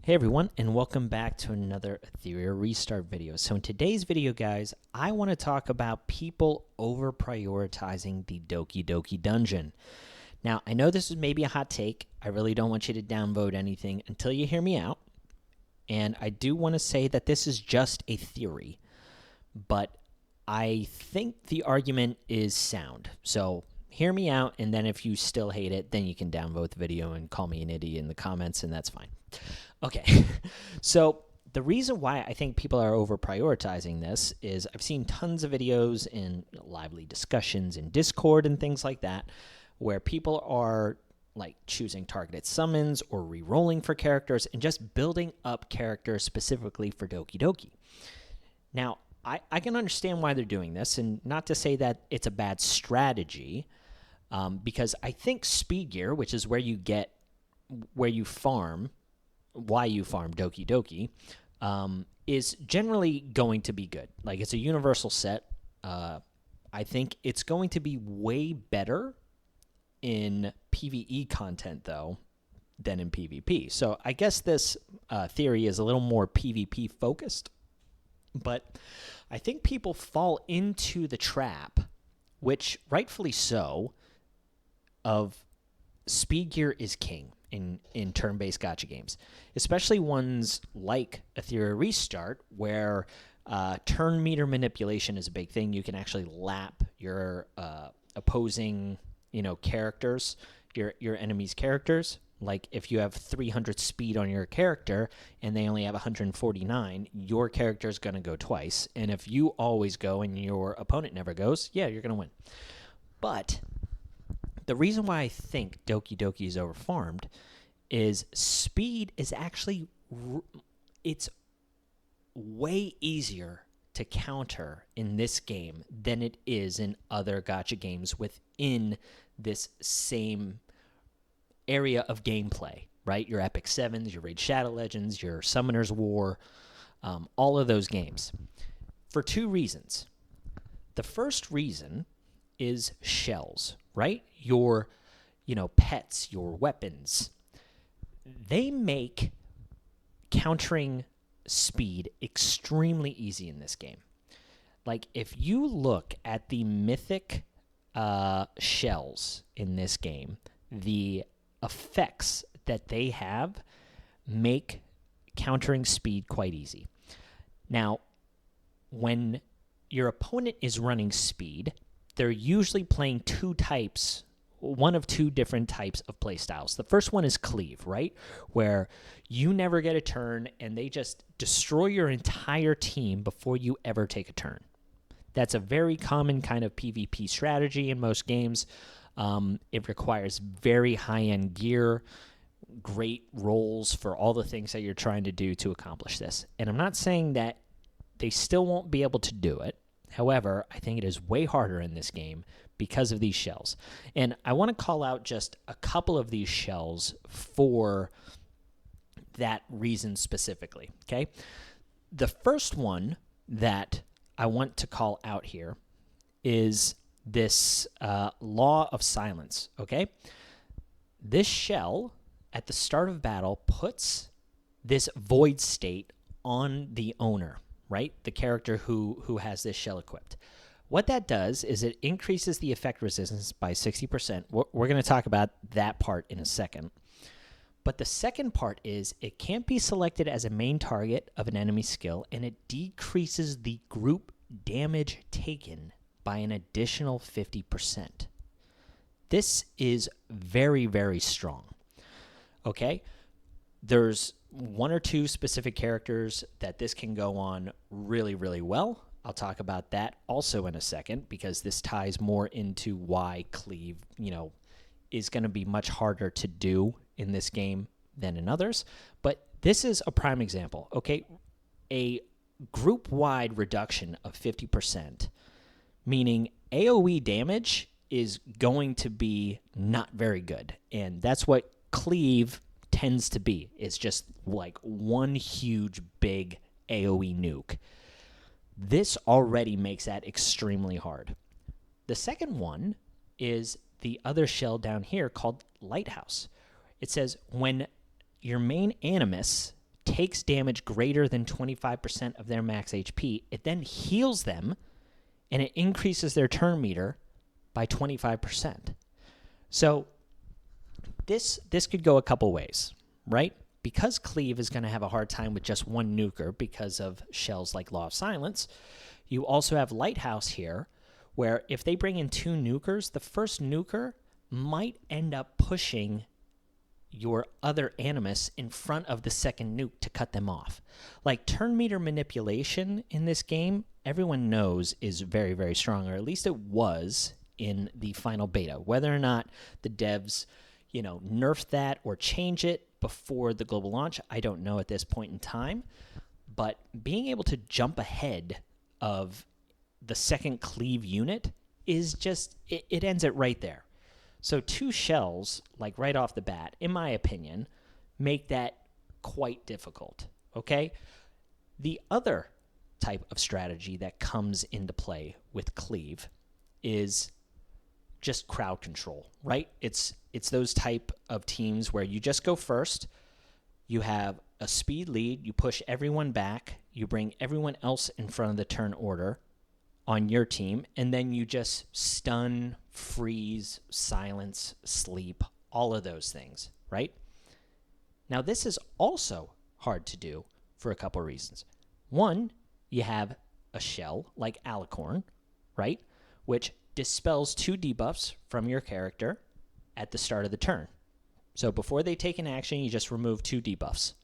Hey everyone, and welcome back to another Etheria Restart video. So in today's video, guys, I want to talk about people over-prioritizing the Doki Doki Dungeon. Now, I know this is maybe a hot take. I really don't want you to downvote anything until you hear me out. And I do want to say that this is just a theory, but I think the argument is sound. So hear me out, and then if you still hate it, then you can downvote the video and call me an idiot in the comments, and that's fine. Okay, so the reason why I think people are over-prioritizing this is I've seen tons of videos and lively discussions in Discord and things like that where people are like choosing targeted summons or re-rolling for characters and just building up characters specifically for Doki Doki. Now, I can understand why they're doing this, and not to say that it's a bad strategy, because I think speed gear, which is where you farm Doki Doki, is generally going to be good. Like, it's a universal set. I think it's going to be way better in PvE content, though, than in PvP. So I guess this theory is a little more PvP focused. But I think people fall into the trap, which rightfully so, of speed gear is king in turn-based gacha games, especially ones like Etheria Restart, where turn meter manipulation is a big thing. You can actually lap your opposing, characters, your enemy's characters. Like, if you have 300 speed on your character and they only have 149, your character is going to go twice. And if you always go and your opponent never goes, yeah, you're going to win. But the reason why I think Doki Doki is overfarmed is speed is actually, it's way easier to counter in this game than it is in other gacha games within this same area of gameplay, right? Your Epic 7s, your Raid Shadow Legends, your Summoner's War, all of those games. For two reasons. The first reason is shells, right? Your, pets, your weapons. They make countering speed extremely easy in this game. Like, if you look at the Mythic Shells in this game, the effects that they have make countering speed quite easy. Now, when your opponent is running speed, they're usually playing one of two different types of playstyles. The first one is cleave, right? Where you never get a turn and they just destroy your entire team before you ever take a turn. That's a very common kind of PvP strategy in most games. It requires very high-end gear, great rolls for all the things that you're trying to do to accomplish this. And I'm not saying that they still won't be able to do it. However, I think it is way harder in this game because of these shells. And I want to call out just a couple of these shells for that reason specifically, okay? The first one that I want to call out here is this law of silence, okay? This shell, at the start of battle, puts this void state on the owner, right? The character who has this shell equipped. What that does is it increases the effect resistance by 60%. We're going to talk about that part in a second. But the second part is it can't be selected as a main target of an enemy skill, and it decreases the group damage taken by an additional 50%. This is very, very strong. Okay? There's one or two specific characters that this can go on really, really well. I'll talk about that also in a second, because this ties more into why cleave, is going to be much harder to do in this game than in others. But this is a prime example, okay? A group-wide reduction of 50%, meaning AoE damage is going to be not very good. And that's what cleave tends to be. It's just like one huge, big AoE nuke. This already makes that extremely hard. The second one is the other shell down here called Lighthouse. It says when your main animus takes damage greater than 25% of their max HP, it then heals them, and it increases their turn meter by 25%. So this could go a couple ways, right? Because Cleave is going to have a hard time with just one nuker because of shells like Law of Silence, you also have Lighthouse here, where if they bring in 2 nukers, the first nuker might end up pushing your other Animus in front of the second nuke to cut them off. Like, turn meter manipulation in this game, everyone knows is very, very strong, or at least it was in the final beta. Whether or not the devs, nerf that or change it before the global launch, I don't know at this point in time. But being able to jump ahead of the second Cleave unit is just, it ends it right there. So 2 shells, like right off the bat, in my opinion, make that quite difficult, okay? The other type of strategy that comes into play with Cleave is just crowd control, right? It's those type of teams where you just go first, you have a speed lead, you push everyone back, you bring everyone else in front of the turn order on your team, and then you just stun, freeze, silence, sleep, all of those things, right? Now, this is also hard to do for a couple reasons. One, you have a shell like Alicorn, right, which dispels 2 debuffs from your character at the start of the turn. So before they take an action, you just remove 2 debuffs.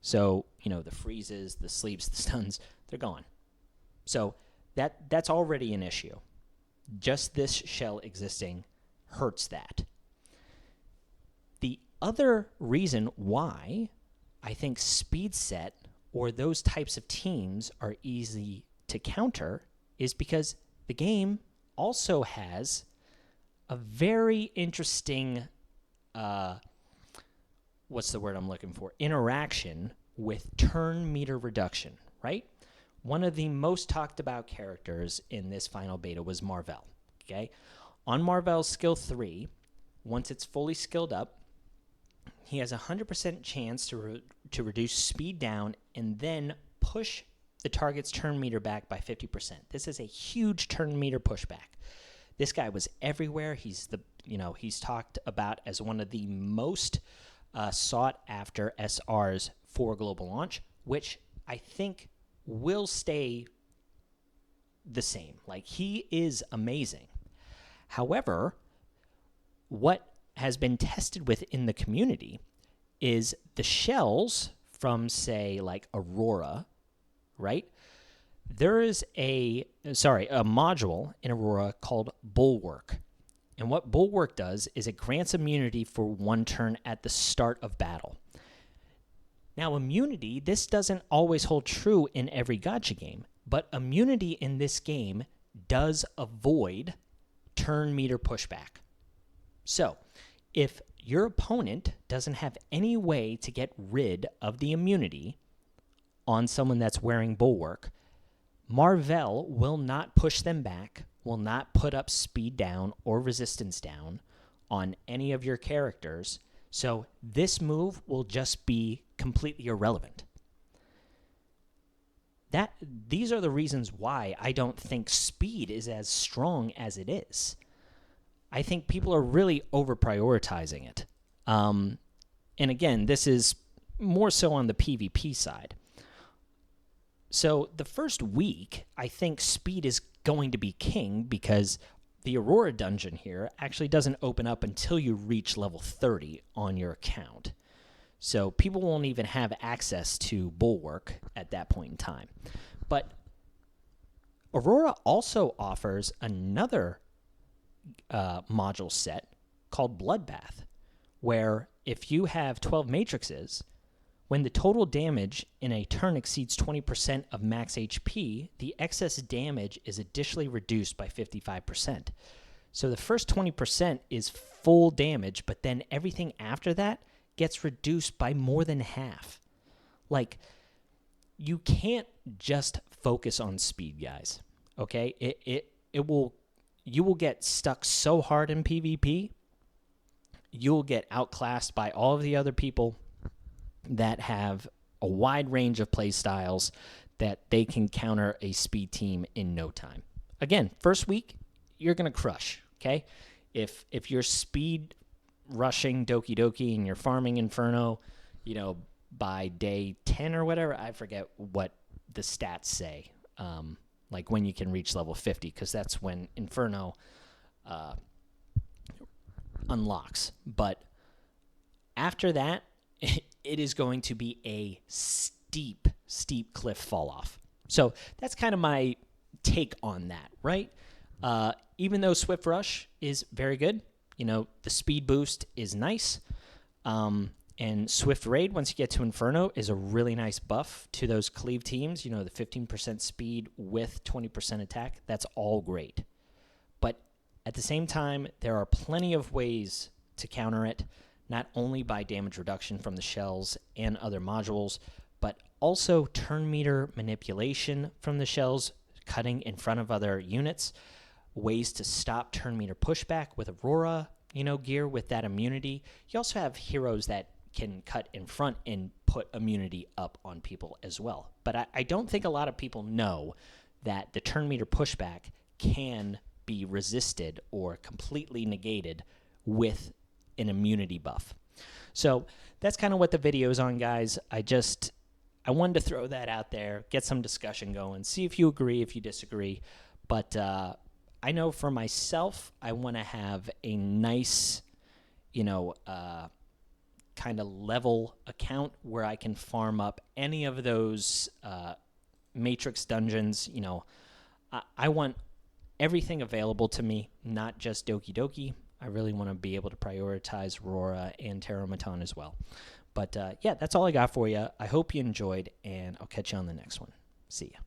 So, the freezes, the sleeps, the stuns, they're gone. So that's already an issue. Just this shell existing hurts that. The other reason why I think speed set or those types of teams are easy to counter is because the game also has a very interesting, what's the word I'm looking for? Interaction with turn meter reduction, right? One of the most talked about characters in this final beta was Marvel, okay? On Marvel's skill 3, once it's fully skilled up, he has a 100% chance to reduce speed down and then push the target's turn meter back by 50%. This is a huge turn meter pushback. This guy was everywhere. He's talked about as one of the most sought after SRs for global launch, which I think will stay the same. Like, he is amazing. However, what has been tested within the community is the shells from, say, like Aurora, right? There is a module in Aurora called Bullwork. And what Bullwork does is it grants immunity for 1 turn at the start of battle. Now, immunity, this doesn't always hold true in every gacha game, but immunity in this game does avoid turn meter pushback. So, if your opponent doesn't have any way to get rid of the immunity on someone that's wearing Bulwark, Marvel will not push them back, will not put up speed down or resistance down on any of your characters, so this move will just be completely irrelevant. These are the reasons why I don't think speed is as strong as it is. I think people are really over-prioritizing it. And again, this is more so on the PvP side. So the first week, I think speed is going to be king because the Aurora dungeon here actually doesn't open up until you reach level 30 on your account. So people won't even have access to Bulwark at that point in time. But Aurora also offers another module set called Bloodbath, where if you have 12 matrices, when the total damage in a turn exceeds 20% of max HP, the excess damage is additionally reduced by 55%. So the first 20% is full damage, but then everything after that gets reduced by more than half. Like, you can't just focus on speed, guys. Okay? You will get stuck so hard in PvP, you'll get outclassed by all of the other people that have a wide range of play styles that they can counter a speed team in no time. Again, first week, you're going to crush, okay? If you're speed rushing Doki Doki and you're farming Inferno, by day 10 or whatever, I forget what the stats say, like when you can reach level 50, because that's when Inferno unlocks. But after that, it is going to be a steep cliff fall off. So that's kind of my take on that, right? Even though Swift Rush is very good, the speed boost is nice. And Swift Raid, once you get to Inferno, is a really nice buff to those cleave teams. The 15% speed with 20% attack. That's all great. But at the same time, there are plenty of ways to counter it, not only by damage reduction from the shells and other modules, but also turn meter manipulation from the shells, cutting in front of other units, ways to stop turn meter pushback with Aurora, gear with that immunity. You also have heroes that can cut in front and put immunity up on people as well. But I don't think a lot of people know that the turn meter pushback can be resisted or completely negated with an immunity buff. So that's kind of what the video is on, guys. I wanted to throw that out there, get some discussion going, see if you agree, if you disagree. But I know for myself, I want to have a nice, kind of level account where I can farm up any of those matrix dungeons. I want everything available to me, not just Doki Doki. I really want to be able to prioritize Aurora and Terramaton as well. But yeah, that's all I got for you. I hope you enjoyed, and I'll catch you on the next one. See ya.